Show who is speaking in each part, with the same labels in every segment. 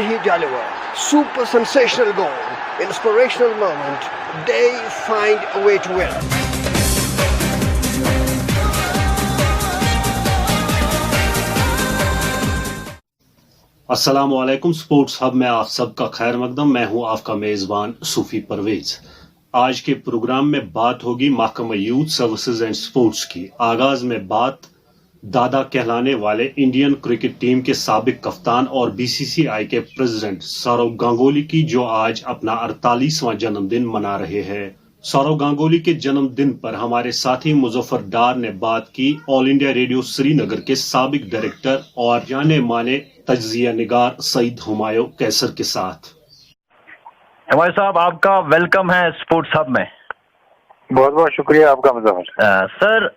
Speaker 1: unhinged Oliver, super sensational goal, inspirational moment, they find a way to win.
Speaker 2: अस्सलाम वालेकुम। Sports hub में आप सबका खैर मकदम। मैं हूं आपका मेजबान सूफी परवेज। आज के प्रोग्राम में बात होगी महकमा यूथ सर्विसेज एंड स्पोर्ट्स की। आगाज में बात दादा कहलाने वाले इंडियन क्रिकेट टीम के साबिक कप्तान और बीसीसीआई के प्रेसिडेंट सौरव गांगुली की, जो आज अपना 48वां जन्मदिन मना रहे हैं। सौरव गांगुली के जन्मदिन पर हमारे साथी मुजफ्फर डार ने बात की ऑल इंडिया रेडियो श्रीनगर के साबिक डायरेक्टर और जाने माने तज्जिया निगार सईद हुमायूं कैसर के साथ।
Speaker 3: हुमायूं साहब, आपका वेलकम है स्पोर्ट्स हब में।
Speaker 4: बहुत बहुत शुक्रिया आपका मुजफ्फर।
Speaker 3: सर,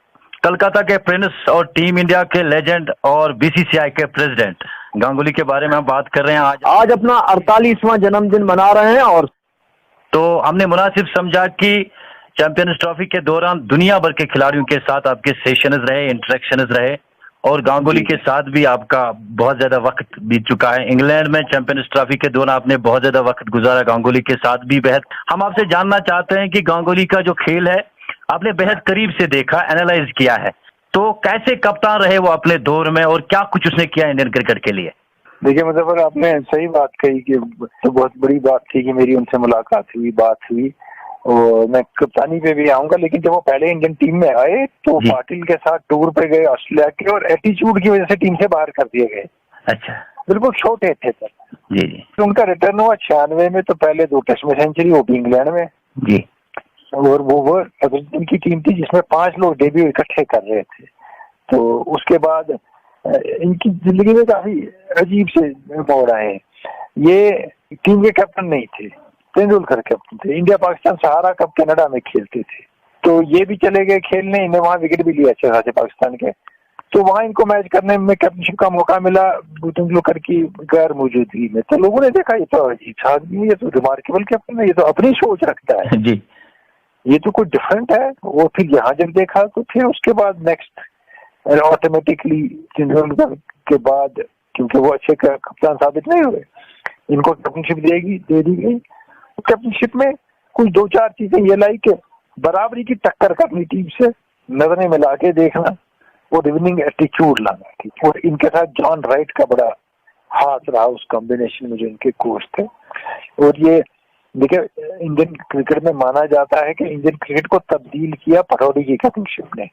Speaker 3: कलकत्ता के प्रिंस और टीम इंडिया के लेजेंड और बीसीसीआई के प्रेसिडेंट गांगुली के बारे में हम बात कर रहे हैं।
Speaker 4: आज अपना 48वां जन्मदिन मना रहे हैं और
Speaker 3: तो हमने मुनासिब समझा कि चैंपियंस ट्रॉफी के दौरान दुनिया भर के खिलाड़ियों के साथ आपके सेशंस रहे, इंटरेक्शंस रहे और गांगुली के साथ भी आपका बहुत ज्यादा वक्त बीत चुका है। इंग्लैंड में चैंपियंस ट्रॉफी के दौरान आपने बहुत ज्यादा वक्त गुजारा गांगुली के साथ भी। बेहद हम आपसे जानना चाहते हैं कि गांगुली का जो खेल है आपने बेहद करीब से देखा, एनालाइज किया है, तो कैसे कप्तान रहे वो अपने दौर में और क्या कुछ उसने किया इंडियन क्रिकेट के लिए?
Speaker 4: देखिए मुजफ्फर, आपने सही बात कही कि तो बहुत बड़ी बात थी कि मेरी उनसे मुलाकात हुई, बात हुई और मैं कप्तानी पे भी आऊंगा। लेकिन जब वो पहले इंडियन टीम में आए तो पाटिल के साथ टूर पे गए ऑस्ट्रेलिया के और एटीट्यूड की वजह से टीम से बाहर कर दिए गए।
Speaker 3: अच्छा,
Speaker 4: बिल्कुल छोटे थे तब
Speaker 3: जी।
Speaker 4: तो उनका रिटर्न हुआ 96 में, तो पहले 2 टेस्ट में सेंचुरी, वो भी इंग्लैंड में
Speaker 3: जी।
Speaker 4: और वो की टीम थी जिसमें 5 लोग डेब्यू इकट्ठे कर रहे थे। तो उसके बाद इनकी जिंदगी में काफी अजीब से मोड़ आए हैं। ये टीम के कैप्टन नहीं थे, तेंदुलकर कैप्टन थे। इंडिया पाकिस्तान सहारा कप कनाडा में खेलते थे, तो ये भी चले गए खेलने। इन्हें वहां विकेट भी लिया अच्छे खासे पाकिस्तान के, तो वहां इनको मैच करने में कैप्टनशिप का मौका मिला तेंदुलकर की गैर मौजूदगी में। तो लोगों ने देखा ये तो अजीब आदमी है, ये तो रिमार्केबल कैप्टन है, ये तो अपनी सोच रखता है
Speaker 3: जी,
Speaker 4: ये तो कुछ डिफरेंट है। वो फिर यहाँ जब देखा तो फिर उसके बाद नेक्स्ट ऑटोमेटिकली तेंदुलकर के बाद, क्योंकि वो अच्छे कप्तान साबित नहीं हुए, इनको कैप्टनशिप दे दी गई। कैप्टनशिप में कुछ 2-4 चीजें ये लाई कि बराबरी की टक्कर करनी टीम से, नजरें मिला के देखना और विनिंग एटीट्यूड लाना, ठीक। और इनके साथ जॉन राइट का बड़ा हाथ रहा उस कॉम्बिनेशन में जो इनके कोच थे। और ये देखिए, इंडियन क्रिकेट में माना जाता है कि इंडियन क्रिकेट को तब्दील किया पटौड़ी की कैप्टनशिप ने।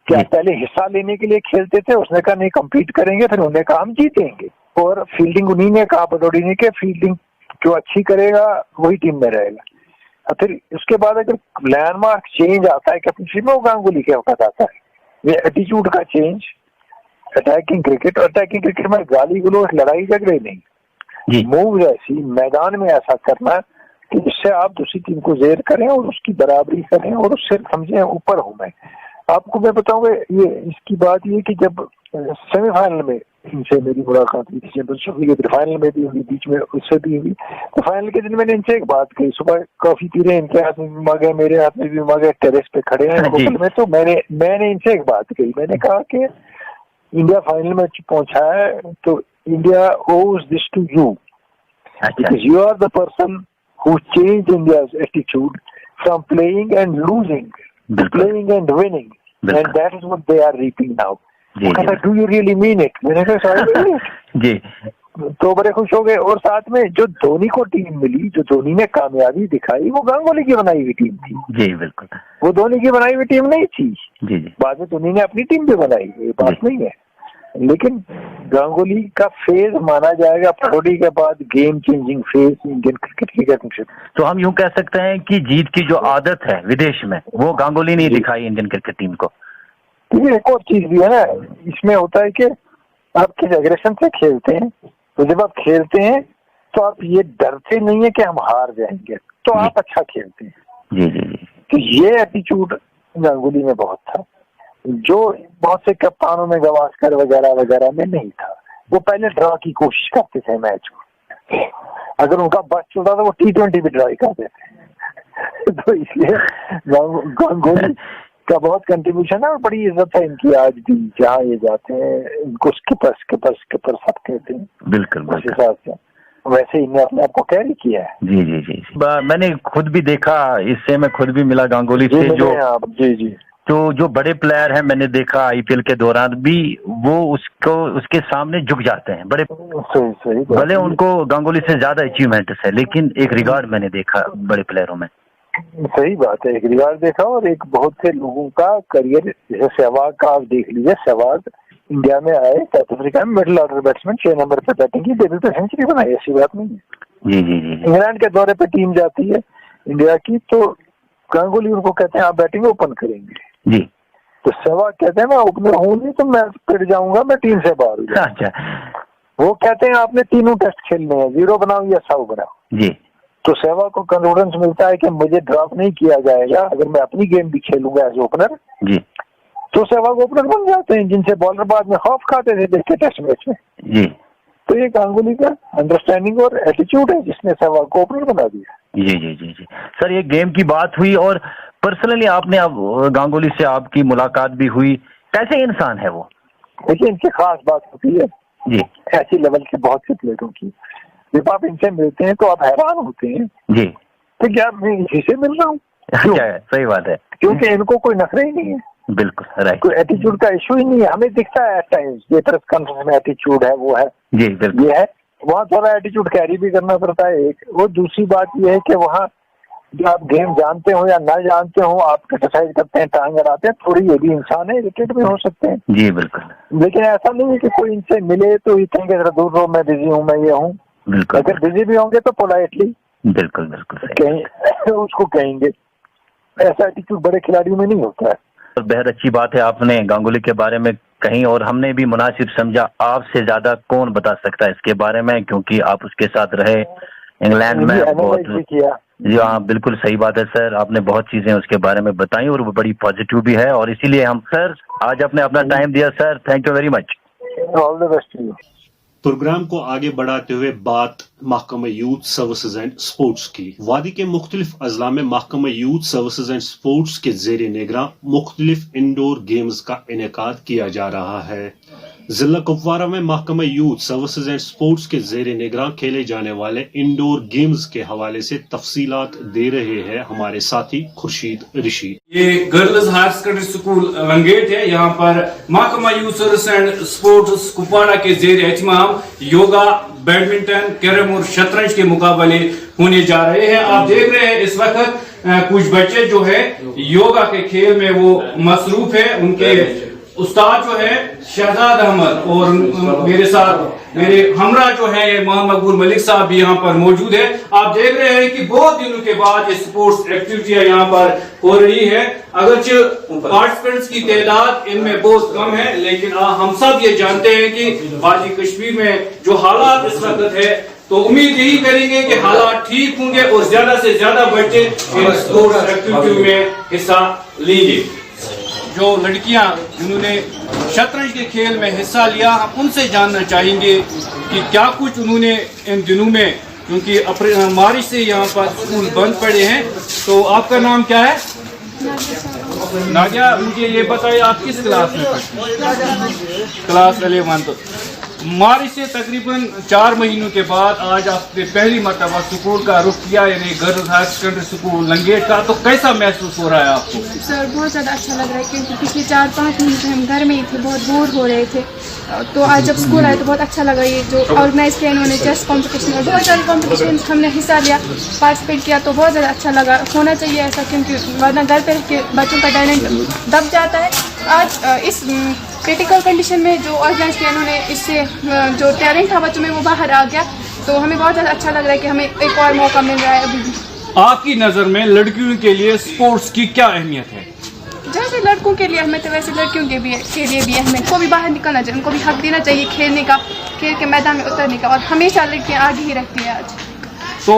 Speaker 4: क्या पहले हिस्सा लेने के लिए खेलते थे, उसने कहा नहीं कम्पीट करेंगे, फिर उन्होंने कहा हम जीतेंगे। और फील्डिंग उन्हीं ने कहा, पटौड़ी ने, कि फील्डिंग जो अच्छी करेगा वही टीम में रहेगा। और फिर उसके बाद अगर लैंडमार्क चेंज आता है कैप्टनशिप में, वो गांगुली के वक्त आता है। ये एटीट्यूड का चेंज, अटैकिंग क्रिकेट में गाली गलौज, लड़ाई झगड़े नहीं, मूव ऐसी मैदान में ऐसा करना कि जिससे आप दूसरी टीम को जेर करें और उसकी बराबरी करें और उससे समझें ऊपर हूं मैं। आपको मैं बताऊंगा ये इसकी बात ये कि जब सेमीफाइनल में इनसे मेरी मुलाकात हुई थी चैंपियंस ट्रॉफी के, फाइनल में भी हुई, बीच में उससे भी हुई, तो फाइनल के दिन मैंने इनसे एक बात कही। सुबह कॉफी पी रहे, इनके हाथ में भी मग है, मेरे हाथ में भी मग है, टेरेस पे खड़े हैं होटल में। तो मैंने इनसे एक बात कही, मैंने कहा कि इंडिया फाइनल में पहुंचा है तो India owes this to you, because you are the person who changed India's attitude from playing and losing to playing and winning, and that is what they are reaping now. Do you really mean it? मैंने कहा sorry जी। तो बड़े खुश हो गए। और साथ में जो धोनी को टीम मिली, जो धोनी ने कामयाबी दिखाई, वो गांगुली की बनाई हुई टीम थी जी। बिल्कुल, वो धोनी की बनाई हुई टीम नहीं थी जी। बाद में धोनी ने अपनी टीम भी बनाई, ये बात नहीं है। लेकिन गांगुली का फेज माना जाएगा पटौड़ी के बाद game changing phase Indian cricket की कैप्टनशिप।
Speaker 3: तो हम यूं कह सकते हैं कि जीत की जो आदत है विदेश में, वो गांगुली ने दिखाई इंडियन क्रिकेट टीम को।
Speaker 4: तो एक और चीज भी है ना, इसमें होता है कि आप किस एग्रेशन से खेलते हैं। तो जब आप खेलते हैं तो आप ये डरते नहीं है कि हम हार जाएंगे, तो आप अच्छा खेलते हैं
Speaker 3: जी जी जी।
Speaker 4: तो ये एटीट्यूड गांगुली में बहुत था, जो बहुत से कप्तानों में, गवास्कर वगैरह वगैरह में नहीं था। वो पहले ड्रॉ की कोशिश करते थे मैच को, अगर उनका बस चलता था वो T20 भी ड्रॉ करते थे। तो इसलिए गांगुली का बहुत कंट्रीब्यूशन है और बड़ी इज्जत है इनकी आज भी। जहाँ ये जाते हैं इनको स्किपर सब कहते हैं।
Speaker 3: बिल्कुल
Speaker 4: उस हिसाब से वैसे ही अपने आप को कैरी किया है।
Speaker 3: जी जी जी मैंने खुद भी देखा, इससे मैं खुद भी मिला गांगुली से, जो बड़े प्लेयर हैं मैंने देखा आईपीएल के दौरान भी वो उसके सामने झुक जाते हैं। बड़े
Speaker 4: सही
Speaker 3: भले उनको गांगुली से ज्यादा अचीवमेंट्स है, लेकिन एक रिगार्ड मैंने देखा बड़े प्लेयरों में।
Speaker 4: सही बात है, एक रिगार्ड देखा। और एक बहुत से लोगों का करियर, जैसे सहवाग का आप देख लीजिए, सहवाग इंडिया में आए, साउथ अफ्रीका में मिडिल ऑर्डर बैट्समैन 6 नंबर पे बैटिंग की, डेब्यू पे सेंचुरी बनाई, ऐसी बात नहीं है।
Speaker 3: जी जी जी
Speaker 4: इंग्लैंड के दौरे पे टीम जाती है इंडिया की, तो गांगुली उनको कहते हैं आप बैटिंग ओपन करेंगे
Speaker 3: जी,
Speaker 4: तो सहवाग कहते हैं मैं ओपनर हूँ नहीं तो मैं पिट जाऊंगा, मैं टीम से बाहर हूँ।
Speaker 3: अच्छा,
Speaker 4: वो कहते हैं आपने तीनों टेस्ट खेलने हैं, 0 बनाओ या 100 बनाओ
Speaker 3: जी।
Speaker 4: तो सहवाग को कॉन्फिडेंस मिलता है कि मुझे ड्रॉप नहीं किया जाएगा, अगर मैं अपनी गेम भी खेलूंगा एज ओपनर
Speaker 3: जी,
Speaker 4: तो सहवाग ओपनर बन जाते हैं, जिनसे बॉलर बाद में खौफ खाते थे देख के टेस्ट मैच में
Speaker 3: जी।
Speaker 4: तो ये गांगुली का अंडरस्टैंडिंग और एटीट्यूड है जिसने सहवाग को ओपनर बना दिया।
Speaker 3: जी जी जी जी सर, ये गेम की बात हुई और पर्सनली आपने अब गांगुली से आपकी मुलाकात भी हुई, कैसे इंसान है वो?
Speaker 4: देखिए इनकी खास बात होती है
Speaker 3: जी,
Speaker 4: ऐसी लेवल के बहुत से प्लेयरों की, जब आप इनसे मिलते हैं तो आप हैरान होते हैं
Speaker 3: जी,
Speaker 4: तो क्या मैं इसी से मिल रहा हूँ?
Speaker 3: सही बात है,
Speaker 4: क्योंकि इनको कोई नखरा ही नहीं है,
Speaker 3: बिल्कुल राइट,
Speaker 4: कोई एटीट्यूड का इशू ही नहीं है। हमें दिखता है एट टाइम्स ये प्रेस कॉन्फ्रेंस में एटीट्यूड है, वो है
Speaker 3: जी, बिल्कुल
Speaker 4: ये है, वहाँ थोड़ा एटीट्यूड कैरी भी करना पड़ता है एक। और दूसरी बात ये है कि वहाँ जो आप गेम जानते हो या ना जानते हो, आप क्रिटिसाइज करते हैं, टांग अड़ाते हैं, थोड़ी ये भी इंसान है, इरिटेट भी हो सकते हैं
Speaker 3: जी, बिल्कुल।
Speaker 4: लेकिन ऐसा नहीं है कि कोई इनसे मिले तो ये कहेंगे जरा दूर रहो, मैं बिजी हूँ, मैं ये हूँ।
Speaker 3: बिल्कुल,
Speaker 4: अगर बिजी भी होंगे तो पोलाइटली
Speaker 3: बिल्कुल बिल्कुल
Speaker 4: कहीं उसको कहेंगे, ऐसा एटीट्यूड बड़े खिलाड़ियों में नहीं होता है।
Speaker 3: तो बेहद अच्छी बात है आपने गांगुली के बारे में कहीं, और हमने भी मुनासिब समझा। आपसे ज्यादा कौन बता सकता है इसके बारे में, क्योंकि आप उसके साथ रहे इंग्लैंड में बहुत
Speaker 4: किया।
Speaker 3: जी हाँ, बिल्कुल सही बात है सर, आपने बहुत चीजें उसके बारे में बताई और वो बड़ी पॉजिटिव भी है, और इसीलिए हम सर आज आपने अपना टाइम दिया sir, thank you very much.
Speaker 4: All the best to you.
Speaker 2: Programme को आगे बढ़ाते हुए बात महकमा यूथ सर्विसेज एंड स्पोर्ट्स की। वादी के मुख्तलिफ अजला में महकमा यूथ सर्विसेज एंड स्पोर्ट्स के जेर निगरां मुख्तलिफ इंडोर गेम्स का इनेकाद किया जा रहा है। जिला कुपवारा में महकमा यूथ सर्विसेज एंड स्पोर्ट्स के जेर निगरां खेले जाने वाले इंडोर गेम्स के हवाले से तफसीलात दे रहे हैं हमारे साथी खुर्शीद ऋषि।
Speaker 5: ये girls higher secondary school Langate है। यहाँ पर महकमा youth service and sports Kupwara के जेर एहतमाम योगा, बैडमिंटन, कैरम और शतरंज के मुकाबले होने जा रहे हैं। आप देख रहे हैं इस वक्त कुछ बच्चे जो है योगा के खेल में वो मसरूफ है। उनके उस्ताद जो है शहजाद अहमद और मेरे साथ मेरे हमरा जो है ये मोहम्मद मकबूल मलिक साहब भी यहाँ पर मौजूद है। आप देख रहे हैं कि बहुत दिनों के बाद ये स्पोर्ट्स एक्टिविटियां यहाँ पर हो रही है। अगरचे पार्टिसिपेंट्स की तादाद इनमें बहुत कम है, लेकिन हम सब ये जानते हैं कि वादी कश्मीर में जो हालात इस वक्त है, तो उम्मीद यही करेंगे कि हालात ठीक होंगे और ज्यादा से ज्यादा बच्चे इन स्पोर्ट्स एक्टिविटी में हिस्सा लेंगे। जो लड़कियां जिन्होंने शतरंज के खेल में हिस्सा लिया, हम उनसे जानना चाहेंगे कि क्या कुछ उन्होंने इन दिनों में, क्योंकि मार्च से यहाँ पर स्कूल बंद पड़े हैं। तो आपका नाम क्या है? नादिया। मुझे ये बताइए आप किस क्लास में पढ़ते? क्लास 11। तो मार्च से तकरीबन 4 महीनों के बाद आज आपने पहली मरतबा स्कूल का रुख किया, यानी girls higher secondary school Langate का। तो कैसा महसूस हो रहा है आपको?
Speaker 6: सर बहुत ज़्यादा अच्छा लग रहा है, क्योंकि पिछले 4-5 महीने से हम घर में ही थे, बहुत बोर हो रहे थे। तो आज जब स्कूल आए तो बहुत अच्छा लगा। ये जो ऑर्गेनाइज किया इन्होंने, चेस कॉम्पिटिशन और बहुत सारे कॉम्पिटिशन हमने हिस्सा लिया, पार्टिसिपेट किया, तो बहुत ज़्यादा अच्छा लगा। होना चाहिए ऐसा, क्योंकि वरना घर पे रह के बच्चों का टैलेंट दब जाता है। आज इस क्रिटिकल कंडीशन में जो ऑर्गेनाइज किया इन्होंने, इससे जो टैलेंट था बच्चों में वो बाहर आ गया। तो हमें बहुत ज़्यादा अच्छा लग रहा है कि हमें एक और मौका मिल रहा है अभी भी।
Speaker 5: आपकी नज़र में लड़कियों के लिए स्पोर्ट्स की क्या अहमियत है?
Speaker 6: जैसे लड़कों के लिए अहमियत है, वैसे लड़कियों के लिए भी अहमियत। को भी बाहर निकलना चाहिए, उनको भी हक देना चाहिए खेलने का, खेल के मैदान में उतरने का, और हमेशा लड़कियाँ आगे ही रहती है आज।
Speaker 5: तो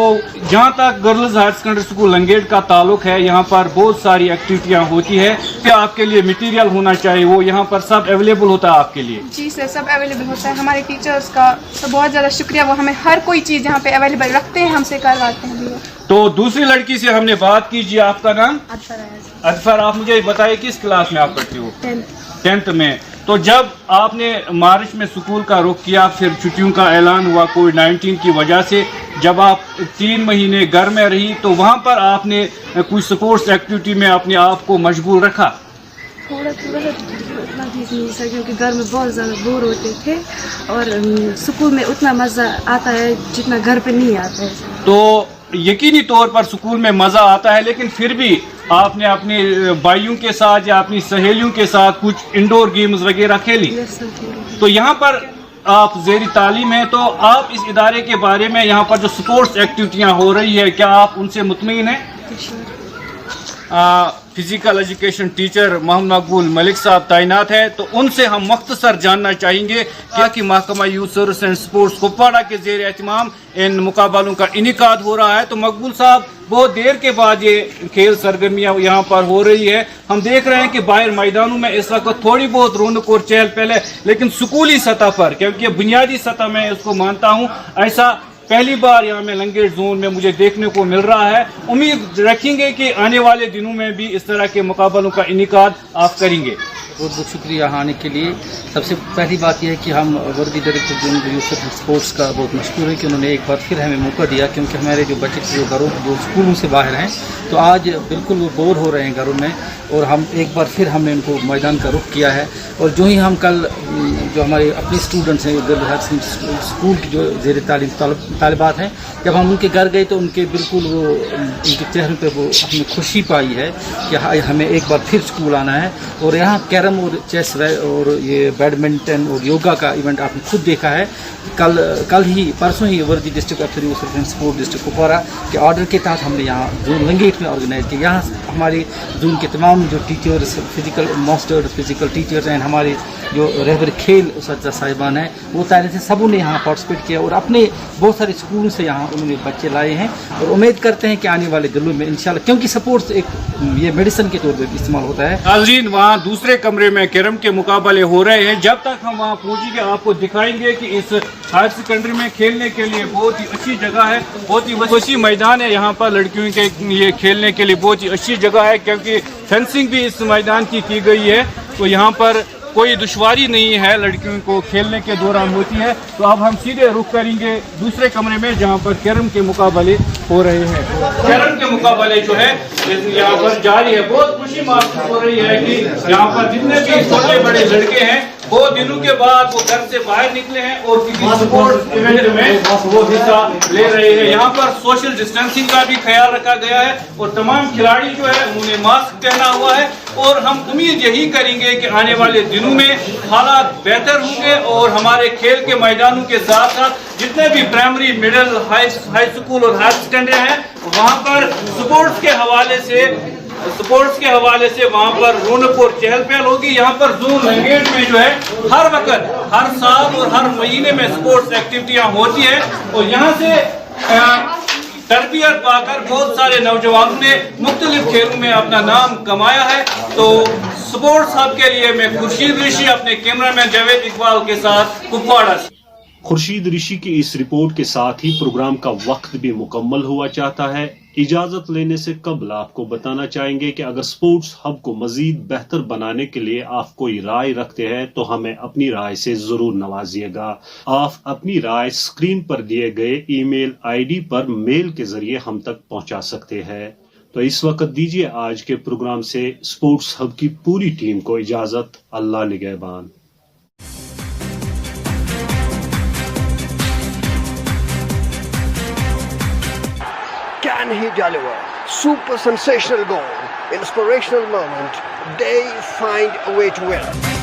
Speaker 5: जहाँ तक girls higher secondary school Langate का ताल्लुक है, यहाँ पर बहुत सारी एक्टिविटियाँ होती है। क्या आपके लिए मटेरियल होना चाहिए, वो यहाँ पर सब अवेलेबल होता है आपके लिए?
Speaker 6: जी सर, सब अवेलेबल होता है। हमारे टीचर्स का तो बहुत ज़्यादा शुक्रिया, वो हमें हर कोई चीज़ यहाँ पे अवेलेबल रखते हैं, हमसे करवाते हैं।
Speaker 5: तो दूसरी लड़की से हमने बात कीजिए। आपका नाम? अदफर। आप मुझे बताइए किस क्लास में आप पढ़ती हो?
Speaker 6: 10th।
Speaker 5: 10th में। तो जब आपने मार्च में स्कूल का रुख किया, फिर छुट्टियों का ऐलान हुआ कोविड-19 की वजह से, जब आप 3 महीने घर में रही तो वहाँ पर आपने कुछ स्पोर्ट्स एक्टिविटी में अपने आप को मशगूल रखा?
Speaker 6: थोड़ा उतना भी नहीं सर, क्योंकि घर में बहुत ज़्यादा बोर होते थे और स्कूल में उतना मज़ा आता है जितना घर पे नहीं आता है।
Speaker 5: तो यकीनी तौर पर स्कूल में मज़ा आता है, लेकिन फिर भी आपने अपने भाइयों के साथ या अपनी सहेलियों के साथ कुछ इंडोर गेम्स वगैरह खेली। तो यहाँ पर आप ज़ेरी तालीम हैं, तो आप इस इदारे के बारे में, यहाँ पर जो स्पोर्ट्स एक्टिविटियाँ हो रही है, क्या आप उनसे मुतमईन हैं? फिजिकल एजुकेशन टीचर मोहम्मद मकबूल मलिक साहब तैनात है, तो उनसे हम मुख्तसर जानना चाहेंगे क्या कि महकमा youth service and sports Kupwara के ज़ेर एहतमाम इन मुकाबलों का इनिकाद हो रहा है। तो मकबूल साहब, बहुत देर के बाद ये खेल सरगर्मियाँ यहाँ पर हो रही है। हम देख रहे हैं कि बाहर मैदानों में इस वक्त थोड़ी बहुत रौनक और चहल पहल है, लेकिन स्कूली सतह पर, क्योंकि बुनियादी सतह में इसको मानता हूँ, ऐसा पहली बार यहाँ में लंगेट जोन में मुझे देखने को मिल रहा है। उम्मीद रखेंगे कि आने वाले दिनों में भी इस तरह के मुकाबलों का इनिकाद आप करेंगे।
Speaker 7: बहुत बहुत शुक्रिया यहाँ आने के लिए। सबसे पहली बात यह है कि हम वर्दी डायरेक्टर जनरल यूसुफ स्पोर्ट्स का बहुत मशहूर है कि उन्होंने एक बार फिर हमें मौका दिया, क्योंकि हमारे जो बच्चे जो घरों जो स्कूलों से बाहर हैं तो आज बिल्कुल वो बोर हो रहे हैं घरों में, और हम एक बार फिर हमने उनको मैदान का रुख किया है। और जो ही हम कल जो हमारे अपने स्टूडेंट्स हैं गर्ल्स हायर सेकेंडरी स्कूल की जो ज़ेर तालीम तालिबात हैं, जब हम उनके घर गए तो उनके बिल्कुल वो उनके चेहरे पर वो हमने खुशी पाई है कि हमें एक बार फिर स्कूल आना है। और यहाँ कैरम और चेस और ये बैडमिंटन और योगा का इवेंट आपने खुद देखा है। कल ही परसों ही वर्दी district of sport district Kupwara के ऑर्डर के तहत हमने यहाँ जोन लंगेट में ऑर्गेनाइज किया। यहाँ हमारे जोन के तमाम जो teachers, physical masters, physical teachers and हमारे जो रहबर खेल उसatza साहिबान हैं, वो तारीख से सबों ने यहाँ पार्टिसिपेट किया और अपने बहुत सारे स्कूल से यहाँ उन्होंने बच्चे लाए हैं। और उम्मीद करते हैं कि आने वाले दिनों में इंशाल्लाह, क्योंकि स्पोर्ट्स एक ये मेडिसिन के तौर पर भी इस्तेमाल होता है।
Speaker 5: नाज़रीन, वहाँ दूसरे कमरे में कैरम के मुकाबले हो रहे हैं। जब तक हम वहाँ पहुँचेंगे आपको दिखाएंगे कि इस हायर सेकेंडरी में खेलने के लिए बहुत ही अच्छी जगह है, बहुत ही वसी मैदान है। यहाँ पर लड़कियों के लिए खेलने के लिए बहुत ही अच्छी जगह है, क्योंकि फेंसिंग भी इस मैदान की गई है, तो यहाँ पर कोई दुश्वारी नहीं है लड़कियों को खेलने के दौरान होती है। तो अब हम सीधे रुख करेंगे दूसरे कमरे में जहाँ पर कैरम के मुकाबले हो रहे हैं। कैरम के मुकाबले जो है यहाँ पर जारी है। बहुत खुशी महसूस हो रही है कि यहाँ पर जितने भी छोटे बड़े लड़के हैं बहुत दिनों के बाद वो घर से बाहर निकले हैं और किसी स्पोर्ट्स इवेंट में वो हिस्सा ले रहे हैं। यहाँ पर सोशल डिस्टेंसिंग का भी ख्याल रखा गया है और तमाम खिलाड़ी जो है उन्होंने मास्क पहना हुआ है। और हम उम्मीद यही करेंगे कि आने वाले दिनों में हालात बेहतर होंगे और हमारे खेल के मैदानों के साथ साथ जितने भी प्राइमरी, मिडिल, हाई स्कूल और हायर सेकेंडरी हैं वहाँ पर स्पोर्ट्स के हवाले से वहाँ पर रौनक और चहल पहल होगी। यहाँ पर जोन लंगेट में जो है हर वक्त, हर साल और हर महीने में स्पोर्ट्स एक्टिविटियाँ होती है और यहाँ से तरबियत पाकर बहुत सारे नौजवानों ने मुख्तलिफ खेलों में अपना नाम कमाया है। तो स्पोर्ट्स हब के लिए मैं खुर्शीद ऋषि अपने कैमरामैन जावेद इकबाल के साथ कुपवाड़ा से।
Speaker 2: खुर्शीद ऋषि की इस रिपोर्ट के साथ ही प्रोग्राम का वक्त भी मुकम्मल हुआ चाहता है। इजाजत लेने से कबल आपको बताना चाहेंगे कि अगर स्पोर्ट्स हब को मजीद बेहतर बनाने के लिए आप कोई राय रखते हैं तो हमें अपनी राय से जरूर नवाजिएगा। आप अपनी राय स्क्रीन पर दिए गए ईमेल आईडी पर मेल के जरिए हम तक पहुंचा सकते हैं। तो इस वक्त दीजिए आज के प्रोग्राम से स्पोर्ट्स हब की पूरी टीम को इजाजत। अल्लाह निगहबान।
Speaker 1: Can he deliver? Super sensational goal, inspirational moment. They find a way to win.